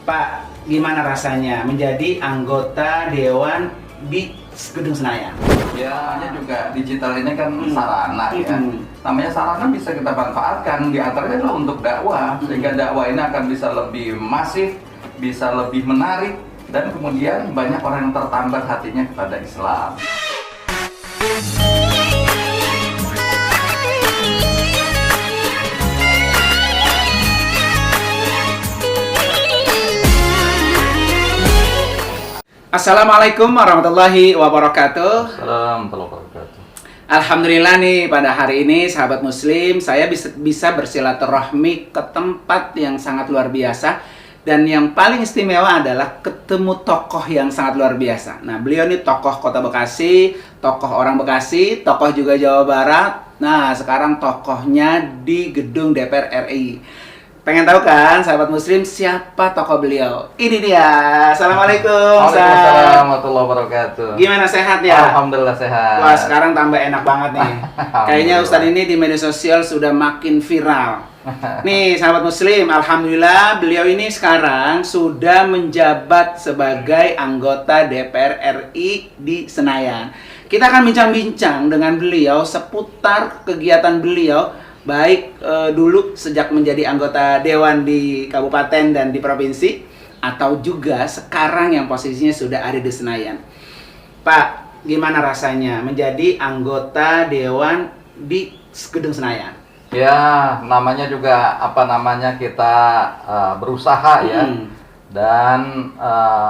Pak, gimana rasanya menjadi anggota Dewan di Gedung Senayan? Ya, hanya juga digital ini kan sarana ya. Namanya sarana bisa kita manfaatkan, di antaranya adalah untuk dakwah. Sehingga dakwah ini akan bisa lebih masif, bisa lebih menarik, dan kemudian banyak orang yang tertambat hatinya kepada Islam. Assalamualaikum warahmatullahi wabarakatuh. Assalamualaikum warahmatullahi wabarakatuh. Alhamdulillah nih, pada hari ini sahabat muslim, saya bisa bersilaturahmi ke tempat yang sangat luar biasa. Dan yang paling istimewa adalah ketemu tokoh yang sangat luar biasa. Nah, beliau ini tokoh Kota Bekasi, tokoh orang Bekasi, tokoh juga Jawa Barat. Nah, sekarang tokohnya di gedung DPR RI. Pengen tahu kan, sahabat muslim, siapa tokoh beliau? Ini dia. Assalamualaikum. Waalaikumsalam warahmatullahi wabarakatuh. Gimana, sehat ya? Alhamdulillah sehat. Wah, sekarang tambah enak banget nih. Kayaknya Ustadz ini di media sosial sudah makin viral. Nih, sahabat muslim, alhamdulillah beliau ini sekarang sudah menjabat sebagai anggota DPR RI di Senayan. Kita akan bincang-bincang dengan beliau seputar kegiatan beliau, baik dulu sejak menjadi anggota dewan di kabupaten dan di provinsi, atau juga sekarang yang posisinya sudah ada di Senayan. Pak, gimana rasanya menjadi anggota dewan di Gedung Senayan? Ya, namanya juga kita berusaha ya, dan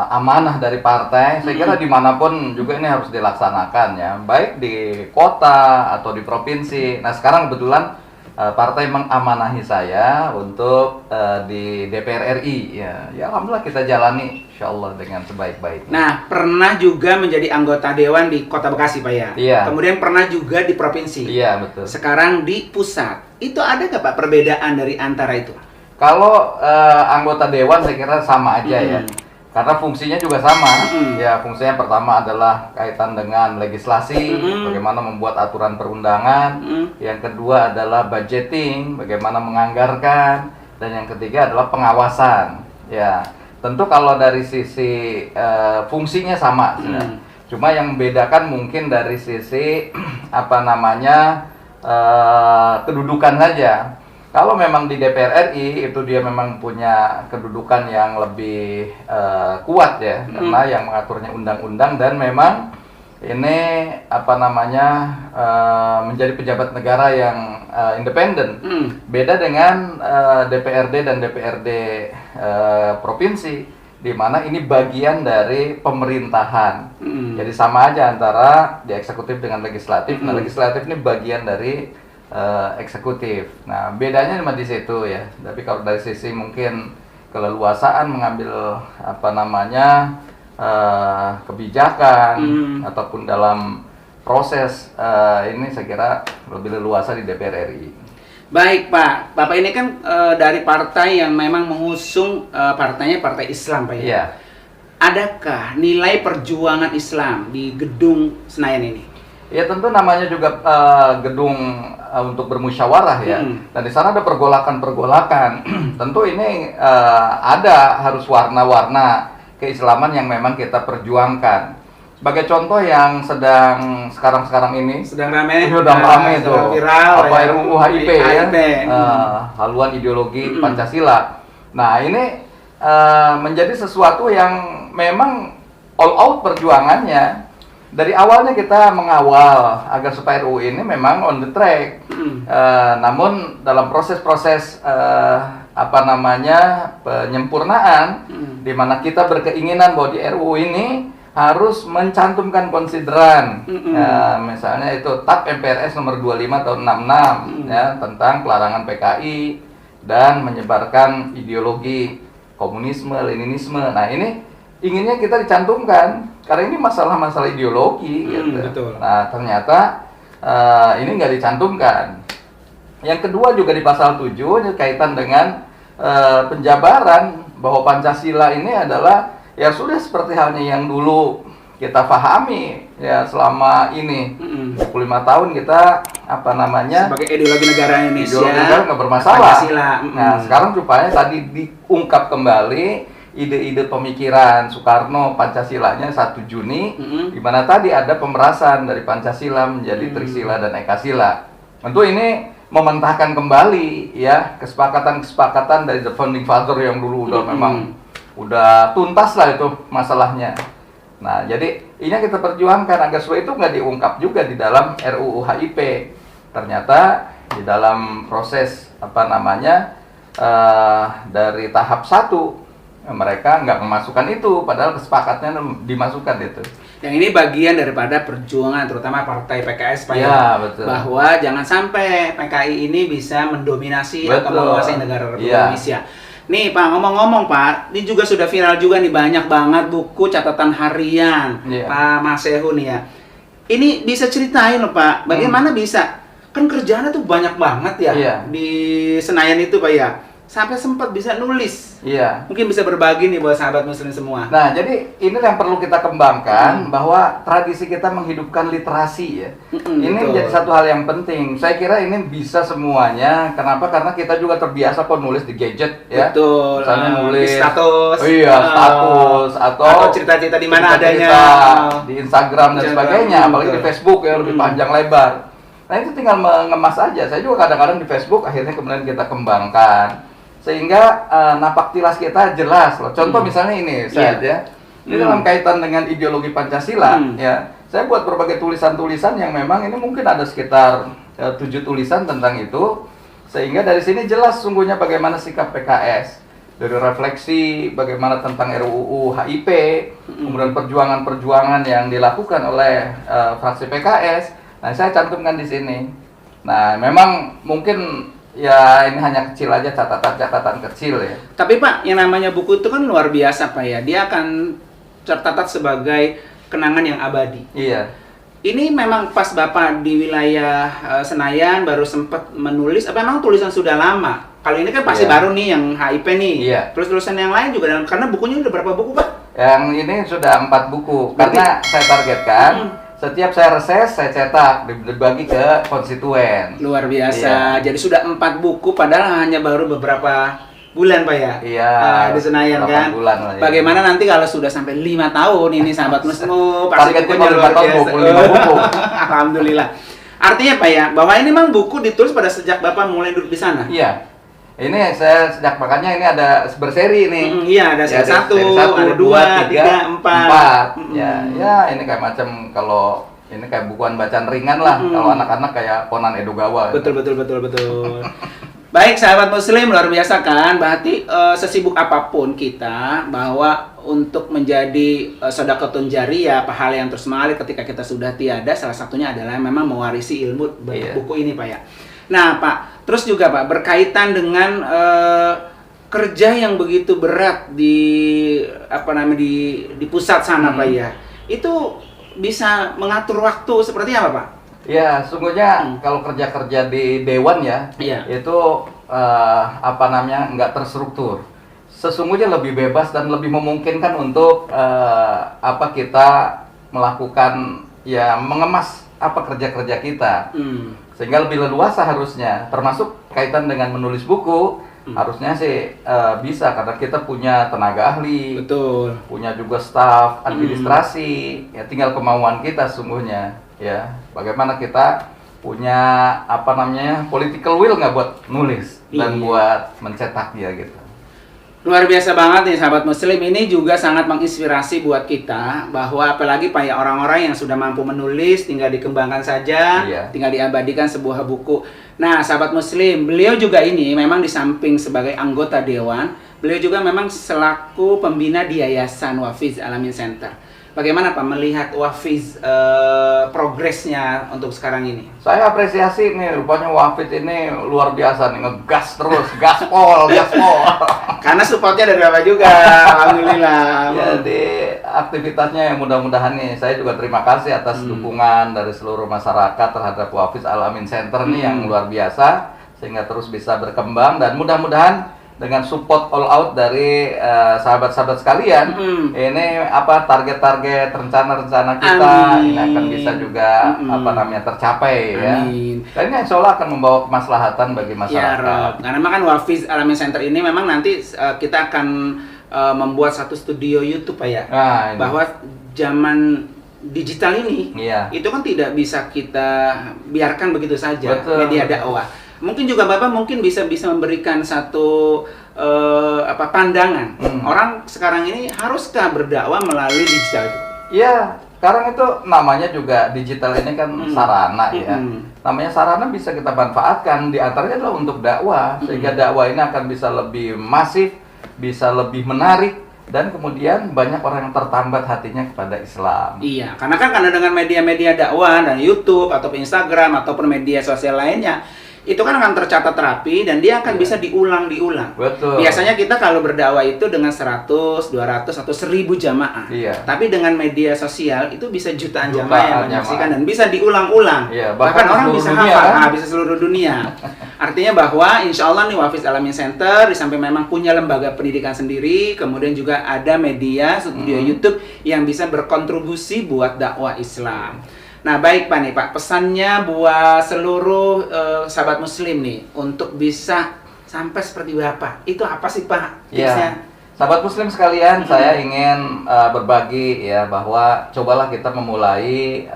amanah dari partai. Saya kira dimanapun juga ini harus dilaksanakan ya, baik di kota atau di provinsi. Nah, sekarang kebetulan partai mengamanahi saya untuk di DPR RI ya. Ya, alhamdulillah kita jalani insyaallah dengan sebaik-baiknya. Nah, pernah juga menjadi anggota dewan di Kota Bekasi, Pak ya? Iya. Kemudian pernah juga di provinsi. Iya, betul. Sekarang di pusat. Itu ada nggak, Pak, perbedaan dari antara itu? Kalau anggota dewan saya kira sama aja ya. Karena fungsinya juga sama. Ya, fungsinya pertama adalah kaitan dengan legislasi, bagaimana membuat aturan perundangan. Yang kedua adalah budgeting, bagaimana menganggarkan, dan yang ketiga adalah pengawasan. Ya, tentu kalau dari sisi fungsinya sama. Cuma yang membedakan mungkin dari sisi kedudukan saja. Kalau memang di DPR RI itu dia memang punya kedudukan yang lebih kuat ya, karena yang mengaturnya undang-undang, dan memang ini menjadi pejabat negara yang independen. Beda dengan DPRD dan DPRD provinsi, di mana ini bagian dari pemerintahan. Jadi sama aja antara di eksekutif dengan legislatif. Nah, legislatif ini bagian dari eksekutif. Nah, bedanya cuma di situ ya. Tapi kalau dari sisi mungkin keleluasaan mengambil kebijakan ataupun dalam proses ini saya kira lebih leluasa di DPR RI. Baik, Pak. Bapak ini kan dari partai yang memang mengusung partainya Partai Islam, Pak ya? Iya. Adakah nilai perjuangan Islam di Gedung Senayan ini? Ya, tentu namanya juga gedung untuk bermusyawarah ya, dan di sana ada pergolakan-pergolakan. Tentu ini harus warna-warna keislaman yang memang kita perjuangkan. Sebagai contoh yang sekarang ini sedang ramai itu viral, RUU HIP ya, haluan ideologi Pancasila. Nah, ini menjadi sesuatu yang memang all out perjuangannya. Dari awalnya kita mengawal agar supaya RUU ini memang on the track. Namun dalam proses-proses penyempurnaan, di mana kita berkeinginan bahwa di RUU ini harus mencantumkan konsideran. Misalnya itu TAP MPRS nomor 25 tahun 66 ya, tentang pelarangan PKI dan menyebarkan ideologi komunisme, Leninisme. Nah, ini inginnya kita dicantumkan karena ini masalah-masalah ideologi gitu. Betul. Nah, ternyata ini nggak dicantumkan. Yang kedua juga di pasal 7 ini kaitan dengan penjabaran bahwa Pancasila ini adalah ya sudah seperti halnya yang dulu kita pahami ya selama ini 25 tahun kita sebagai ideologi negara Indonesia, ideologi negara nggak bermasalah. Pancasila. Nah, sekarang rupanya tadi diungkap kembali ide-ide pemikiran Soekarno Pancasilanya 1 Juni, di mana tadi ada pemerasan dari Pancasila menjadi Trisila dan Ekasila. Tentu ini mementahkan kembali ya kesepakatan-kesepakatan dari the founding father yang dulu udah memang udah tuntas lah itu masalahnya. Nah, jadi ini yang kita perjuangkan agar supaya itu nggak diungkap juga di dalam RUU HIP. Ternyata di dalam proses dari tahap 1 mereka nggak memasukkan itu, padahal kesepakatannya dimasukkan itu. Yang ini bagian daripada perjuangan terutama partai PKS Pak ya, betul. Bahwa jangan sampai PKI ini bisa mendominasi atau menguasai negara Republik Indonesia. Nih Pak, ngomong-ngomong Pak, ini juga sudah viral juga nih, banyak banget buku catatan harian Pak Masehu nih ya. Ini bisa ceritain loh Pak, bagaimana bisa? Kan kerjaannya tuh banyak banget ya di Senayan itu Pak ya. Sampai sempat bisa nulis. Mungkin bisa berbagi nih buat sahabat muslim semua. Nah, jadi ini yang perlu kita kembangkan bahwa tradisi kita menghidupkan literasi ya. Ini menjadi satu hal yang penting. Saya kira ini bisa semuanya. Kenapa? Karena kita juga terbiasa kok nulis di gadget ya. Betul. Misalnya nulis di status. Status atau cerita-cerita di mana adanya di Instagram dan sebagainya, apalagi di Facebook ya lebih panjang lebar. Nah, itu tinggal mengemas aja. Saya juga kadang-kadang di Facebook akhirnya kemudian kita kembangkan sehingga napak tilas kita jelas loh. Contoh misalnya ini saya ini dalam kaitan dengan ideologi Pancasila ya. Saya buat berbagai tulisan-tulisan yang memang ini mungkin ada sekitar 7 tulisan tentang itu, sehingga dari sini jelas sungguhnya bagaimana sikap PKS dari refleksi bagaimana tentang RUU HIP, kemudian perjuangan-perjuangan yang dilakukan oleh fraksi PKS. Nah, saya cantumkan di sini. Nah, memang mungkin ya ini hanya kecil aja, catatan-catatan kecil ya. Tapi Pak, yang namanya buku itu kan luar biasa Pak ya. Dia akan tercatat sebagai kenangan yang abadi. Iya. Ini memang pas Bapak di wilayah Senayan baru sempat menulis, apa memang tulisan sudah lama? Kalau ini kan pasti baru nih yang HIP nih. Terus tulisan yang lain juga, karena bukunya udah berapa buku Pak? Yang ini sudah 4 buku. Karena saya targetkan setiap saya reses, saya cetak, dibagi ke konstituen. Luar biasa. Jadi sudah 4 buku, padahal hanya baru beberapa bulan Pak ya? Di Senayan kan? Bulan lah, bagaimana nanti kalau sudah sampai 5 tahun ini sahabat muslim, pasti targetnya luar biasa. 25 buku. Alhamdulillah. Artinya Pak ya, bahwa ini memang buku ditulis pada sejak Bapak mulai duduk di sana? Iya. Ini saya sejak makanya ini ada berseri nih. Ada seri 1, ada 2, 3, 4. Ya ini kayak macam kalau ini kayak bukuan bacaan ringan lah. Kalau anak-anak kayak Conan Edogawa. Betul. Baik sahabat muslim, luar biasa kan? Berarti sesibuk apapun kita, bahwa untuk menjadi sedekatun jariyah, pahala yang terus mengalir ketika kita sudah tiada, salah satunya adalah memang mewarisi ilmu buku ini Pak ya. Nah Pak, terus juga Pak, berkaitan dengan kerja yang begitu berat di di pusat sana Pak ya, itu bisa mengatur waktu seperti apa Pak? Ya, sungguhnya kalau kerja-kerja di dewan ya, itu nggak terstruktur. Sesungguhnya lebih bebas dan lebih memungkinkan untuk kita melakukan mengemas kerja-kerja kita. Sehingga lebih leluasa harusnya, termasuk kaitan dengan menulis buku, harusnya sih bisa, karena kita punya tenaga ahli, punya juga staf, administrasi, ya tinggal kemauan kita sungguhnya, ya bagaimana kita punya political will nggak buat nulis dan buat mencetak dia gitu. Luar biasa banget nih sahabat muslim, ini juga sangat menginspirasi buat kita, bahwa apalagi Pak ya, orang-orang yang sudah mampu menulis tinggal dikembangkan saja, tinggal diabadikan sebuah buku. Nah sahabat muslim, beliau juga ini memang di samping sebagai anggota dewan, beliau juga memang selaku pembina di Yayasan Wafiz Al-Amin Center. Bagaimana Pak melihat Wafiz progresnya untuk sekarang ini? Saya apresiasi nih, rupanya Wafiz ini luar biasa nih, ngegas terus, gaspol. Karena supportnya dari Bapak juga, alhamdulillah. Jadi aktivitasnya yang mudah-mudahan nih, saya juga terima kasih atas dukungan dari seluruh masyarakat terhadap Wafiz Al-Amin Center nih yang luar biasa, sehingga terus bisa berkembang, dan mudah-mudahan dengan support all out dari sahabat-sahabat sekalian, ini target-target, rencana-rencana kita ini akan bisa juga tercapai. Amin. Ya. Dan ini insya Allah akan membawa kemaslahatan bagi masyarakat. Ya, karena kan Wafiz Al-Amin Center ini memang nanti kita akan membuat satu studio YouTube Pak ya. Nah, ini. Bahwa zaman digital ini Iya. itu kan tidak bisa kita biarkan begitu saja. Betul. Media dakwah. Mungkin juga Bapak mungkin bisa memberikan satu pandangan. Orang sekarang ini haruskah berdakwah melalui digital? Iya, sekarang itu namanya juga digital ini kan sarana ya. Namanya sarana bisa kita manfaatkan, di antaranya adalah untuk dakwah, sehingga dakwah ini akan bisa lebih masif, bisa lebih menarik, dan kemudian banyak orang yang tertambat hatinya kepada Islam. Iya, karena dengan media-media dakwah dan YouTube ataupun Instagram ataupun media sosial lainnya, itu kan akan tercatat rapi dan dia akan bisa diulang-diulang. Betul. Biasanya kita kalau berdakwah itu dengan 100, 200 atau 1000 jamaah. Iya. Tapi dengan media sosial itu bisa jutaan Jutaan jamaah yang menyaksikan dan bisa diulang-ulang. Iya, bahkan orang seluruh bisa dunia, hafal, kan? bisa seluruh dunia. Artinya bahwa insya Allah nih Wafiz Alamin Center di samping memang punya lembaga pendidikan sendiri, kemudian juga ada media studio YouTube yang bisa berkontribusi buat dakwah Islam. Nah baik Pak nih Pak, pesannya buat seluruh sahabat muslim nih untuk bisa sampai seperti Bapak, itu apa sih Pak tipsnya? Ya, sahabat muslim sekalian, saya ingin berbagi ya bahwa cobalah kita memulai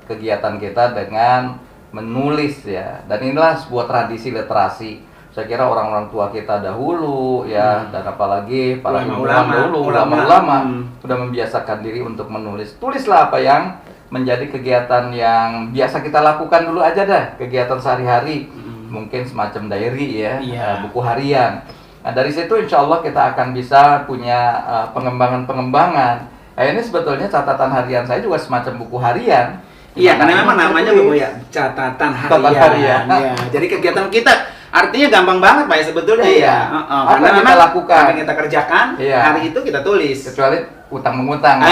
kegiatan kita dengan menulis ya, dan inilah sebuah tradisi literasi. Saya kira orang-orang tua kita dahulu ya, dan apalagi para ilmuwan dahulu, ulama-ulama sudah membiasakan diri untuk menulis. Tulislah apa yang menjadi kegiatan yang biasa kita lakukan dulu aja dah, kegiatan sehari-hari, mungkin semacam diary ya, buku harian. Nah dari situ insya Allah kita akan bisa punya pengembangan-pengembangan. Nah ini sebetulnya catatan harian saya juga semacam buku harian. Iya, karena memang namanya Bu ya, catatan harian. Ya, jadi kegiatan kita artinya gampang banget Pak ya sebetulnya ya. Karena memang kita lakukan, apa yang kita kerjakan, hari itu kita tulis. Kecuali utang mengutang.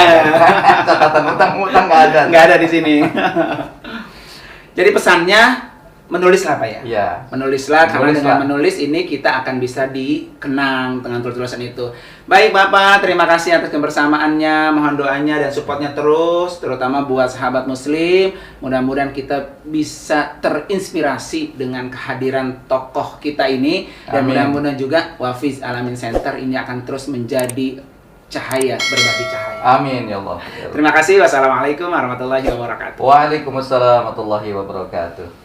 Catatan utang nggak ada. Nggak ada di sini. Jadi pesannya menulislah Pak ya. Iya. Menulislah, karena dengan menulis ini kita akan bisa dikenang dengan tulisan itu. Baik Bapak, terima kasih atas kebersamaannya, mohon doanya dan supportnya terus, terutama buat sahabat muslim. Mudah-mudahan kita bisa terinspirasi dengan kehadiran tokoh kita ini. Dan mudah-mudahan juga Wafiz Alamin Center ini akan terus menjadi cahaya, berbagi cahaya. Amin ya Allah. Terima kasih. Wassalamualaikum warahmatullahi wabarakatuh. Waalaikumsalam warahmatullahi wabarakatuh.